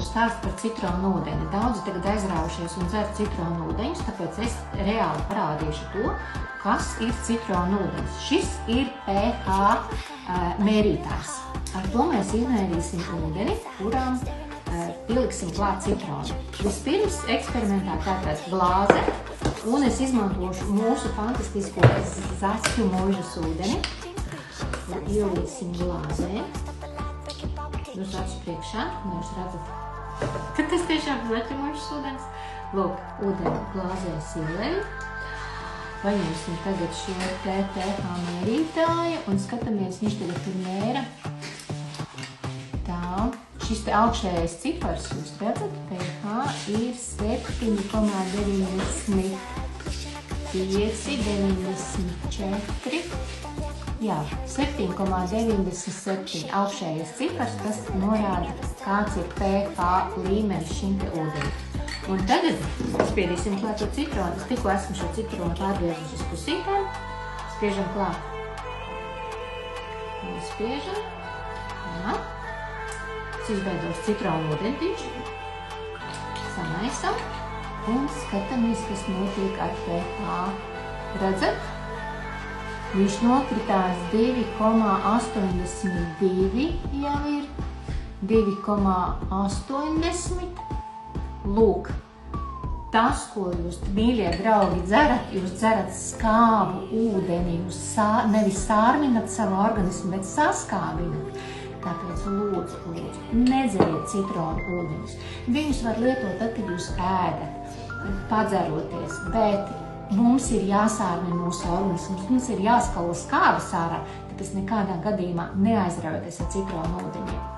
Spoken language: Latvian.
Stāsts par citronu ūdeni. Daudzi tagad aizraujušies un dzer citronu ūdeņus, tāpēc es reāli parādīšu to, kas ir citronu ūdens. Šis ir pH mērītājs. Ar to mēs izmērīsim ūdeni, kurām pieliksim klāt citronu. Vispirms eksperimentā tātad glāze, un es izmantošu mūsu fantastisko zaķu mūžas ūdeni. Ielīsim glāzē. Jūs acis priekšā, jūs redzat, ka tas tiešām zaķu mūžas ūdens. Lūk, ūdeni glāzēs ielēju. Paņemsim tagad šo pH mērītāju un skatāmies, viņš tagad tur mēra. Tā, šis te augšējais cipars, jūs redzat, pH ir 7,95, 94. Jā, 7,97 augšējais cipars, tas norāda, kāds ir pH līmenis šim te ūdenim. Un tagad spiedīsim klāt to citronu. Es tikko esmu šo citronu pārgriežus uz pusītēm. Spiežam klāt. Un spiežam. Jā. Es izbeidos citronu ūdentiņš. Samaisam. Un skatāmies, kas notiek ar pH. Redzat? Viņš nokritās 2,82 jau ir, 2,80. Lūk, tas, ko jūs, mīļie draugi, dzerat, jūs dzerat skābu ūdeni, jūs nevis sārminat savu organismu, bet saskābinat. Tāpēc lūdzu, nedzeriet citronu ūdeņus. Viņus var lietot tad, kad jūs ēdat, padzeroties, bet mums ir jāsārmina mūsu organisms, mums ir jāskalo skābes ārā, tāpēc nekādā gadījumā neaizraujoties ar citronu ūdeņiem.